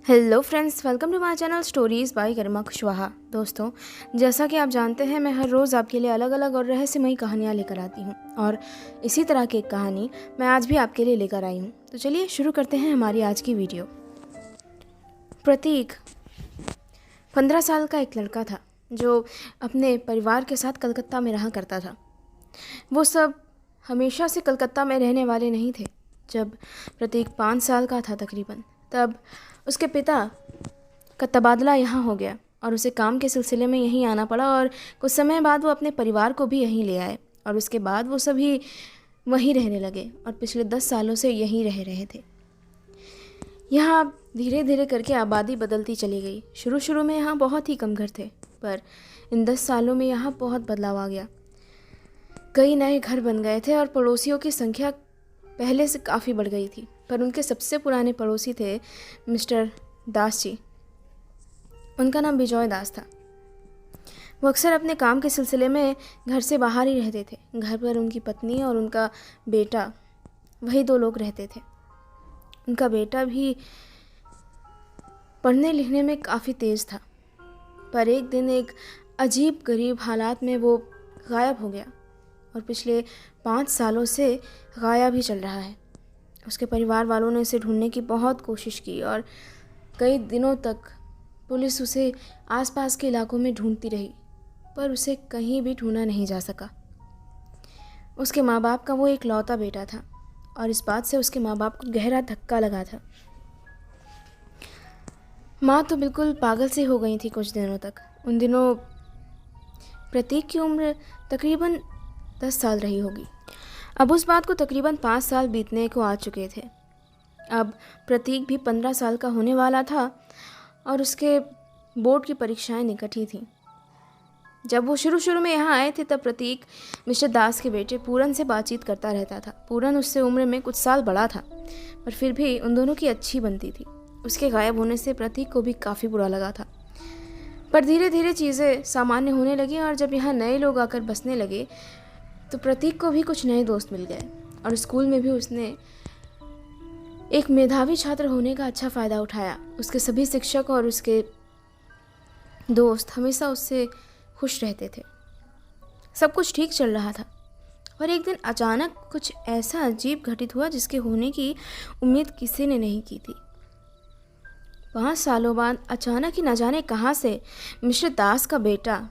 Hello friends, welcome to my channel stories by Garima Kushwaha. दोस्तों, जैसा कि आप जानते हैं, मैं हर रोज़ आपके लिए अलग अलग और रहस्यमयी कहानियाँ लेकर आती हूँ और इसी तरह की एक कहानी मैं आज भी आपके लिए लेकर आई हूँ। तो चलिए शुरू करते हैं हमारी आज की वीडियो। प्रतीक 15 साल का एक लड़का था जो अपने परिवार के साथ कलकत्ता में रहा करता था। वो सब हमेशा से कलकत्ता में रहने वाले नहीं थे। जब प्रतीक 5 साल का था तकरीबन, तब उसके पिता का तबादला यहाँ हो गया और उसे काम के सिलसिले में यहीं आना पड़ा और कुछ समय बाद वो अपने परिवार को भी यहीं ले आए और उसके बाद वो सभी वहीं रहने लगे और पिछले 10 सालों से यहीं रह रहे थे। यहाँ धीरे धीरे करके आबादी बदलती चली गई। शुरू शुरू में यहाँ बहुत ही कम घर थे, पर इन 10 सालों में यहाँ बहुत बदलाव आ गया। कई नए घर बन गए थे और पड़ोसियों की संख्या पहले से काफ़ी बढ़ गई थी। पर उनके सबसे पुराने पड़ोसी थे मिस्टर दास जी। उनका नाम विजय दास था। वो अक्सर अपने काम के सिलसिले में घर से बाहर ही रहते थे। घर पर उनकी पत्नी और उनका बेटा, वही 2 लोग रहते थे। उनका बेटा भी पढ़ने लिखने में काफ़ी तेज़ था, पर एक दिन एक अजीब गरीब हालात में वो गायब हो गया और पिछले 5 सालों से गायब ही चल रहा है। उसके परिवार वालों ने उसे ढूंढने की बहुत कोशिश की और कई दिनों तक पुलिस उसे आसपास के इलाकों में ढूंढती रही, पर उसे कहीं भी ढूंढा नहीं जा सका। उसके माँ बाप का वो एक लौता बेटा था और इस बात से उसके माँ बाप को गहरा धक्का लगा था। माँ तो बिल्कुल पागल सी हो गई थी कुछ दिनों तक। उन दिनों प्रतीक की उम्र तकरीबन 10 साल रही होगी। अब उस बात को तकरीबन 5 साल बीतने को आ चुके थे। अब प्रतीक भी 15 साल का होने वाला था और उसके बोर्ड की परीक्षाएं निकट ही थीं। जब वो शुरू में यहाँ आए थे, तब प्रतीक मिस्टर दास के बेटे पूरन से बातचीत करता रहता था। पूरन उससे उम्र में कुछ साल बड़ा था, पर फिर भी उन दोनों की अच्छी बनती थी। उसके गायब होने से प्रतीक को भी काफ़ी बुरा लगा था, पर धीरे धीरे चीज़ें सामान्य होने लगी और जब यहाँ नए लोग आकर बसने लगे तो प्रतीक को भी कुछ नए दोस्त मिल गए और स्कूल में भी उसने एक मेधावी छात्र होने का अच्छा फ़ायदा उठाया। उसके सभी शिक्षक और उसके दोस्त हमेशा उससे खुश रहते थे। सब कुछ ठीक चल रहा था, और एक दिन अचानक कुछ ऐसा अजीब घटित हुआ जिसके होने की उम्मीद किसी ने नहीं की थी। 5 सालों बाद अचानक ही न जाने कहाँ से मिस्टर दास का बेटा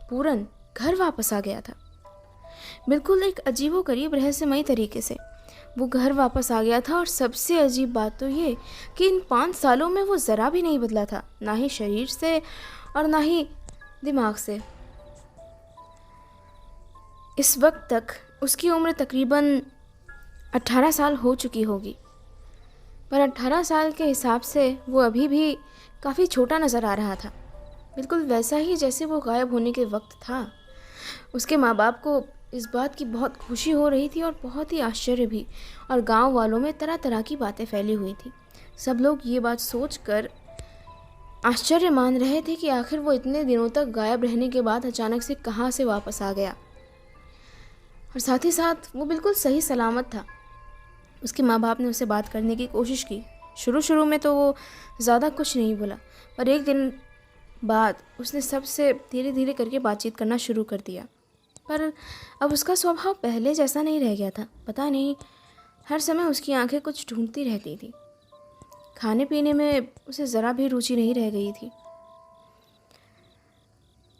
पूरन घर वापस आ गया था। बिल्कुल एक अजीबोगरीब रहस्यमयी तरीके से वो घर वापस आ गया था। और सबसे अजीब बात तो ये कि इन 5 सालों में वो ज़रा भी नहीं बदला था, ना ही शरीर से और ना ही दिमाग से। इस वक्त तक उसकी उम्र तकरीबन 18 साल हो चुकी होगी, पर 18 साल के हिसाब से वो अभी भी काफ़ी छोटा नज़र आ रहा था, बिल्कुल वैसा ही जैसे वो गायब होने के वक्त था। उसके माँ बाप को इस बात की बहुत खुशी हो रही थी और बहुत ही आश्चर्य भी, और गांव वालों में तरह तरह की बातें फैली हुई थी। सब लोग ये बात सोचकर आश्चर्य मान रहे थे कि आखिर वो इतने दिनों तक गायब रहने के बाद अचानक से कहाँ से वापस आ गया, और साथ ही साथ वो बिल्कुल सही सलामत था। उसके माँ बाप ने उससे बात करने की कोशिश की। शुरू में तो वो ज़्यादा कुछ नहीं बोला, पर एक दिन बाद उसने सबसे धीरे धीरे करके बातचीत करना शुरू कर दिया। पर अब उसका स्वभाव पहले जैसा नहीं रह गया था। पता नहीं, हर समय उसकी आंखें कुछ ढूंढती रहती थी। खाने पीने में उसे ज़रा भी रुचि नहीं रह गई थी।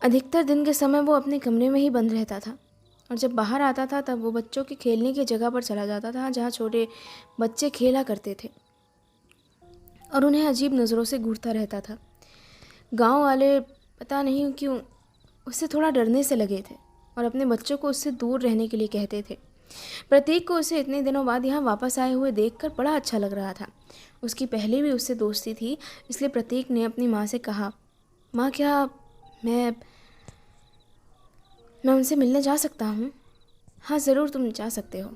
अधिकतर दिन के समय वो अपने कमरे में ही बंद रहता था, और जब बाहर आता था तब वो बच्चों के खेलने की जगह पर चला जाता था जहाँ छोटे बच्चे खेला करते थे, और उन्हें अजीब नज़रों से घूरता रहता था। गांव वाले पता नहीं क्यों उससे थोड़ा डरने से लगे थे और अपने बच्चों को उससे दूर रहने के लिए कहते थे। प्रतीक को उसे इतने दिनों बाद यहाँ वापस आए हुए देखकर बड़ा अच्छा लग रहा था। उसकी पहले भी उससे दोस्ती थी, इसलिए प्रतीक ने अपनी माँ से कहा, माँ क्या मैं उनसे मिलने जा सकता हूँ? हाँ ज़रूर, तुम जा सकते हो।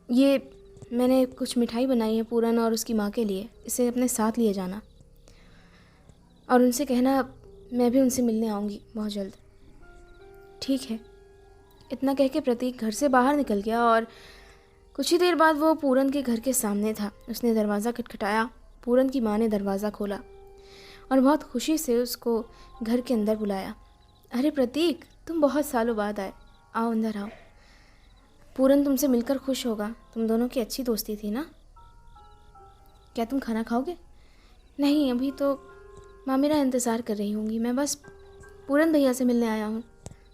ये मैंने कुछ मिठाई बनाई है पूरन और उसकी माँ के लिए, इसे अपने साथ लिए जाना और उनसे कहना मैं भी उनसे मिलने आऊँगी बहुत जल्द। ठीक है। इतना कह के प्रतीक घर से बाहर निकल गया और कुछ ही देर बाद वो पूरन के घर के सामने था। उसने दरवाज़ा खटखटाया। पूरन की माँ ने दरवाज़ा खोला और बहुत खुशी से उसको घर के अंदर बुलाया। अरे प्रतीक, तुम बहुत सालों बाद आए, आओ अंदर आओ। पूरन तुमसे मिलकर खुश होगा, तुम दोनों की अच्छी दोस्ती थी ना। क्या तुम खाना खाओगे? नहीं, अभी तो माँ मेरा इंतज़ार कर रही होंगी, मैं बस पूरन भैया से मिलने आया हूँ।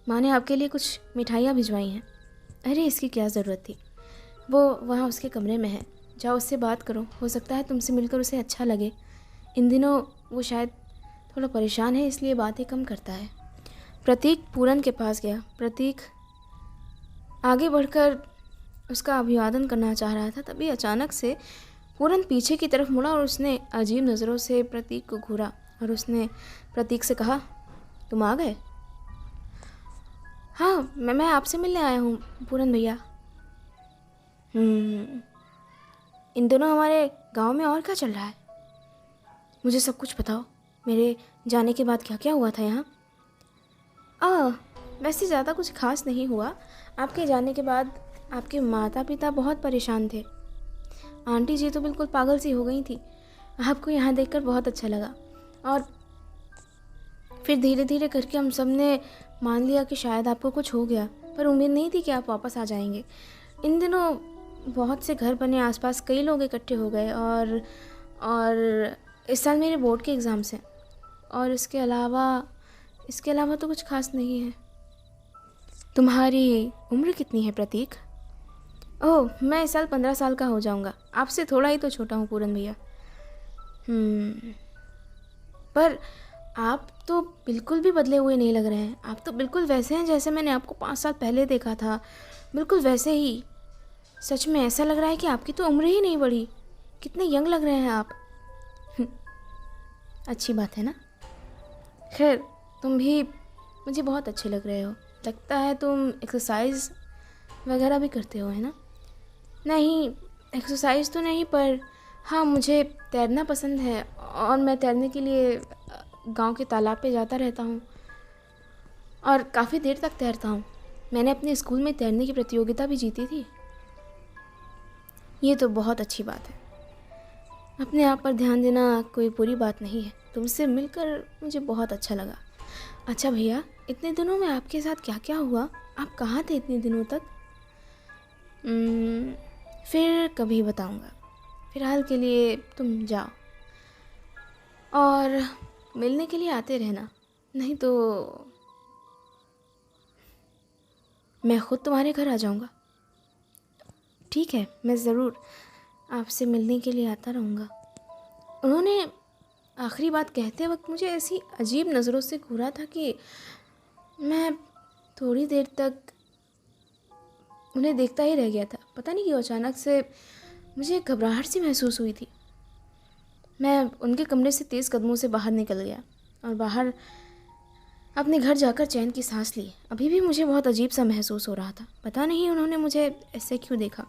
माँ ने आपके लिए कुछ मिठाइयाँ भिजवाई हैं। अरे इसकी क्या ज़रूरत थी, वो वहाँ उसके कमरे में है, जाओ उससे बात करो, हो सकता है तुमसे मिलकर उसे अच्छा लगे। इन दिनों वो शायद थोड़ा परेशान है, इसलिए बातें कम करता है। प्रतीक पूरन के पास गया। प्रतीक आगे बढ़कर उसका अभिवादन करना चाह रहा था, तभी अचानक से पूरन पीछे की तरफ मुड़ा और उसने अजीब नज़रों से प्रतीक को घूरा और उसने प्रतीक से कहा, तुम आ गए? हाँ, मैं आपसे मिलने आया हूँ पूरन भैया। इन दिनों हमारे गांव में और क्या चल रहा है? मुझे सब कुछ बताओ, मेरे जाने के बाद क्या क्या हुआ था यहाँ? वैसे ज़्यादा कुछ खास नहीं हुआ। आपके जाने के बाद आपके माता पिता बहुत परेशान थे। आंटी जी तो बिल्कुल पागल सी हो गई थी। आपको यहाँ देखकर बहुत अच्छा लगा और फिर धीरे धीरे करके हम सब ने मान लिया कि शायद आपको कुछ हो गया, पर उम्मीद नहीं थी कि आप वापस आ जाएंगे। इन दिनों बहुत से घर बने, आसपास कई लोग इकट्ठे हो गए और इस साल मेरे बोर्ड के एग्ज़ाम्स हैं और इसके अलावा तो कुछ खास नहीं है। तुम्हारी उम्र कितनी है प्रतीक? ओह, मैं इस साल 15 साल का हो जाऊंगा। आपसे थोड़ा ही तो छोटा हूँ पूरन भैया। पर आप तो बिल्कुल भी बदले हुए नहीं लग रहे हैं। आप तो बिल्कुल वैसे हैं जैसे मैंने आपको 5 साल पहले देखा था, बिल्कुल वैसे ही। सच में ऐसा लग रहा है कि आपकी तो उम्र ही नहीं बढ़ी। कितने यंग लग रहे हैं आप। अच्छी बात है ना। खैर, तुम भी मुझे बहुत अच्छे लग रहे हो। लगता है तुम एक्सरसाइज वगैरह भी करते हो, है ना? नहीं, एक्सरसाइज तो नहीं, पर हाँ, मुझे तैरना पसंद है और मैं तैरने के लिए गांव के तालाब पे जाता रहता हूँ और काफ़ी देर तक तैरता हूँ। मैंने अपने स्कूल में तैरने की प्रतियोगिता भी जीती थी। ये तो बहुत अच्छी बात है। अपने आप पर ध्यान देना कोई बुरी बात नहीं है। तुमसे मिलकर मुझे बहुत अच्छा लगा। अच्छा भैया, इतने दिनों में आपके साथ क्या क्या हुआ? आप कहाँ थे इतने दिनों तक? फिर कभी बताऊंगा। फ़िलहाल के लिए तुम जाओ और मिलने के लिए आते रहना, नहीं तो मैं ख़ुद तुम्हारे घर आ जाऊंगा। ठीक है, मैं ज़रूर आपसे मिलने के लिए आता रहूँगा। उन्होंने आखिरी बात कहते वक्त मुझे ऐसी अजीब नज़रों से घूरा था कि मैं थोड़ी देर तक उन्हें देखता ही रह गया था। पता नहीं क्यों अचानक से मुझे घबराहट सी महसूस हुई थी। मैं उनके कमरे से तेज़ कदमों से बाहर निकल गया और बाहर अपने घर जाकर चैन की सांस ली। अभी भी मुझे बहुत अजीब सा महसूस हो रहा था। पता नहीं उन्होंने मुझे ऐसे क्यों देखा।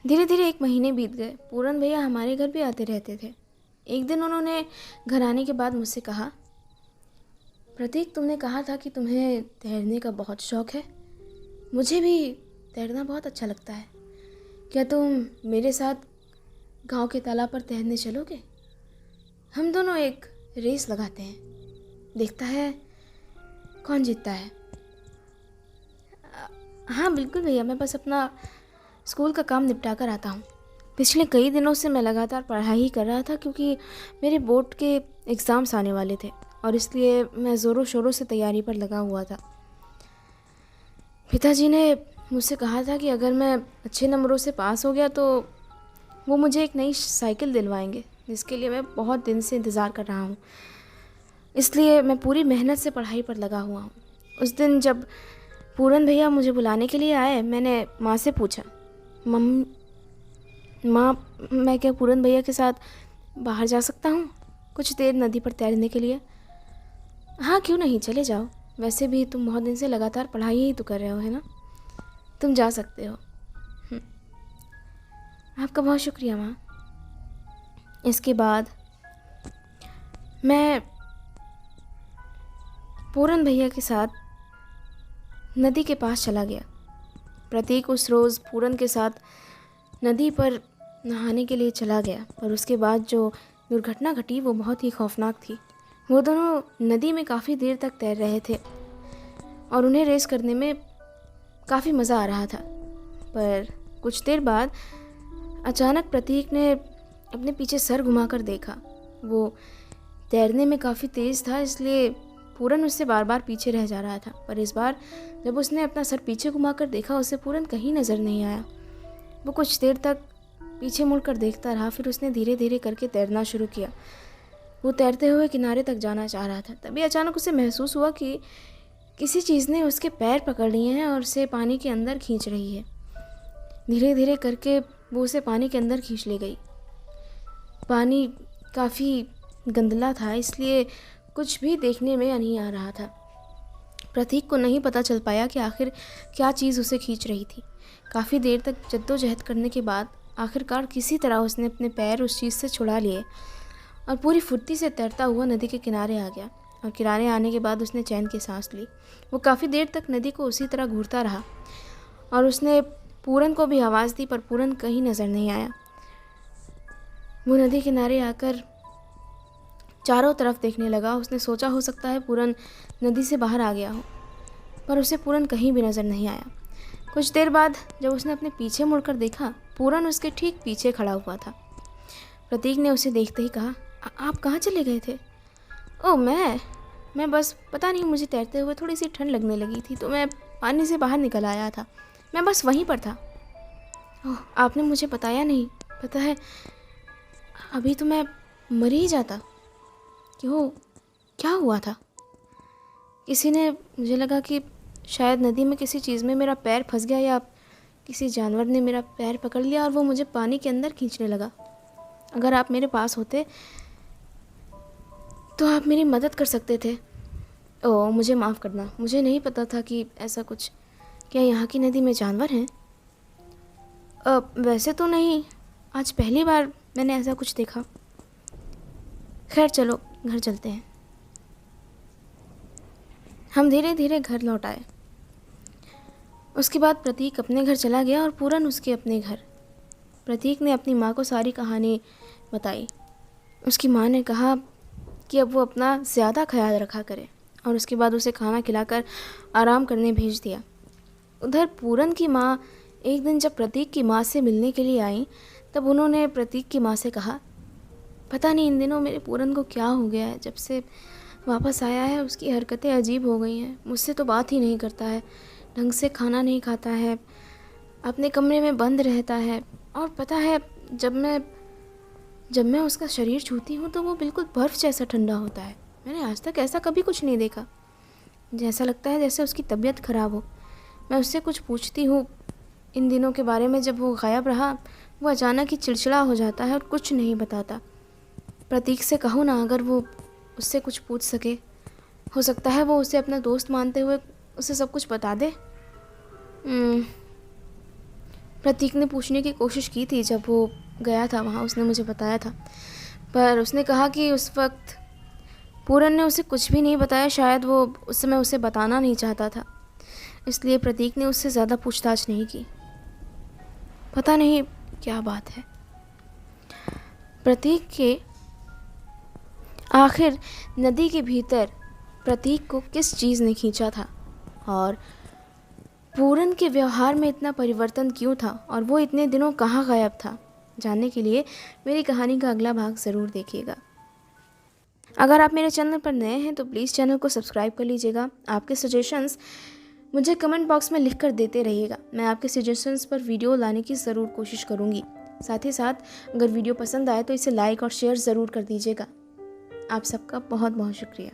धीरे धीरे 1 महीने बीत गए। पूरन भैया हमारे घर भी आते रहते थे। एक दिन उन्होंने घर आने के बाद मुझसे कहा, प्रतीक, तुमने कहा था कि तुम्हें तैरने का बहुत शौक़ है। मुझे भी तैरना बहुत अच्छा लगता है। क्या तुम मेरे साथ गांव के तालाब पर तैरने चलोगे? हम दोनों एक रेस लगाते हैं, देखता है कौन जीतता है। हाँ बिल्कुल भैया, मैं बस अपना स्कूल का काम निपटा कर आता हूँ। पिछले कई दिनों से मैं लगातार पढ़ाई ही कर रहा था क्योंकि मेरे बोर्ड के एग्ज़ाम्स आने वाले थे और इसलिए मैं ज़ोरों शोरों से तैयारी पर लगा हुआ था। पिताजी ने मुझसे कहा था कि अगर मैं अच्छे नंबरों से पास हो गया तो वो मुझे एक नई साइकिल दिलवाएंगे, जिसके लिए मैं बहुत दिन से इंतज़ार कर रहा हूँ। इसलिए मैं पूरी मेहनत से पढ़ाई पर लगा हुआ हूँ। उस दिन जब पूरन भैया मुझे बुलाने के लिए आए, मैंने माँ से पूछा, माँ, मैं क्या पूरन भैया के साथ बाहर जा सकता हूँ कुछ देर नदी पर तैरने के लिए? हाँ क्यों नहीं, चले जाओ। वैसे भी तुम बहुत दिन से लगातार पढ़ाई ही तो कर रहे हो, है ना? तुम जा सकते हो। आपका बहुत शुक्रिया माँ। इसके बाद मैं पूरन भैया के साथ नदी के पास चला गया। प्रतीक उस रोज़ पूरन के साथ नदी पर नहाने के लिए चला गया और उसके बाद जो दुर्घटना घटी वो बहुत ही खौफनाक थी। वो दोनों नदी में काफ़ी देर तक तैर रहे थे और उन्हें रेस करने में काफ़ी मज़ा आ रहा था। पर कुछ देर बाद अचानक प्रतीक ने अपने पीछे सर घुमाकर देखा। वो तैरने में काफ़ी तेज़ था, इसलिए पूरन उससे बार बार पीछे रह जा रहा था। पर इस बार जब उसने अपना सर पीछे घुमाकर देखा, उसे पूरन कहीं नज़र नहीं आया। वो कुछ देर तक पीछे मुड़कर देखता रहा, फिर उसने धीरे धीरे करके तैरना शुरू किया। वो तैरते हुए किनारे तक जाना चाह रहा था। तभी अचानक उसे महसूस हुआ कि किसी चीज़ ने उसके पैर पकड़ लिए हैं और उसे पानी के अंदर खींच रही है। धीरे धीरे करके वो उसे पानी के अंदर खींच ले गई। पानी काफ़ी गंदला था, इसलिए कुछ भी देखने में नहीं आ रहा था। प्रतीक को नहीं पता चल पाया कि आखिर क्या चीज़ उसे खींच रही थी। काफ़ी देर तक जद्दोजहद करने के बाद आखिरकार किसी तरह उसने अपने पैर उस चीज़ से छुड़ा लिए और पूरी फुर्ती से तैरता हुआ नदी के किनारे आ गया। और किनारे आने के बाद उसने चैन की सांस ली। वो काफ़ी देर तक नदी को उसी तरह घूरता रहा और उसने पूरन को भी आवाज़ दी, पर पूरन कहीं नज़र नहीं आया। वो नदी किनारे आकर चारों तरफ देखने लगा। उसने सोचा हो सकता है पूरन नदी से बाहर आ गया हो, पर उसे पूरन कहीं भी नज़र नहीं आया। कुछ देर बाद जब उसने अपने पीछे मुड़कर देखा, पूरन उसके ठीक पीछे खड़ा हुआ था। प्रतीक ने उसे देखते ही कहा, आप कहाँ चले गए थे? ओह, मैं बस पता नहीं, मुझे तैरते हुए थोड़ी सी ठंड लगने लगी थी तो मैं पानी से बाहर निकल आया था। मैं बस वहीं पर था। ओह, आपने मुझे बताया नहीं। पता है, अभी तो मैं मर ही जाता। क्यों, क्या हुआ था? मुझे लगा कि शायद नदी में किसी चीज़ में मेरा पैर फंस गया या किसी जानवर ने मेरा पैर पकड़ लिया और वो मुझे पानी के अंदर खींचने लगा। अगर आप मेरे पास होते तो आप मेरी मदद कर सकते थे। ओह, मुझे माफ़ करना, मुझे नहीं पता था कि ऐसा कुछ। क्या यहाँ की नदी में जानवर हैं? वैसे तो नहीं, आज पहली बार मैंने ऐसा कुछ देखा। खैर चलो घर चलते हैं। हम धीरे धीरे घर लौट आए। उसके बाद प्रतीक अपने घर चला गया और पूरन उसके अपने घर। प्रतीक ने अपनी माँ को सारी कहानी बताई। उसकी माँ ने कहा कि अब वो अपना ज़्यादा ख्याल रखा करे और उसके बाद उसे खाना खिलाकर आराम करने भेज दिया। उधर पूरन की माँ एक दिन जब प्रतीक की माँ से मिलने के लिए आई, तब उन्होंने प्रतीक की माँ से कहा, पता नहीं इन दिनों मेरे पूरन को क्या हो गया है। जब से वापस आया है उसकी हरकतें अजीब हो गई हैं। मुझसे तो बात ही नहीं करता है, ढंग से खाना नहीं खाता है, अपने कमरे में बंद रहता है। और पता है, जब मैं उसका शरीर छूती हूँ तो वो बिल्कुल बर्फ़ जैसा ठंडा होता है। मैंने आज तक ऐसा कभी कुछ नहीं देखा। जैसा लगता है जैसे उसकी तबीयत ख़राब हो। मैं उससे कुछ पूछती हूँ इन दिनों के बारे में, जब वो गायब रहा वो अचानक ही चिड़चिड़ा हो जाता है और कुछ नहीं बताता। प्रतीक से कहो ना, अगर वो उससे कुछ पूछ सके, हो सकता है वो उसे अपना दोस्त मानते हुए उसे सब कुछ बता दे। प्रतीक ने पूछने की कोशिश की थी जब वो गया था वहाँ, उसने मुझे बताया था, पर उसने कहा कि उस वक्त पूरन ने उसे कुछ भी नहीं बताया। शायद वो उस समय उसे बताना नहीं चाहता था, इसलिए प्रतीक ने उससे ज़्यादा पूछताछ नहीं की। पता नहीं क्या बात है। प्रतीक के आखिर नदी के भीतर प्रतीक को किस चीज़ ने खींचा था और पूरन के व्यवहार में इतना परिवर्तन क्यों था और वो इतने दिनों कहाँ गायब था, जानने के लिए मेरी कहानी का अगला भाग ज़रूर देखिएगा। अगर आप मेरे चैनल पर नए हैं तो प्लीज़ चैनल को सब्सक्राइब कर लीजिएगा। आपके सजेशंस मुझे कमेंट बॉक्स में लिख कर देते रहिएगा। मैं आपके सजेशंस पर वीडियो लाने की ज़रूर कोशिश करूँगी। साथ ही साथ अगर वीडियो पसंद आए तो इसे लाइक और शेयर ज़रूर कर दीजिएगा। आप सबका बहुत बहुत शुक्रिया।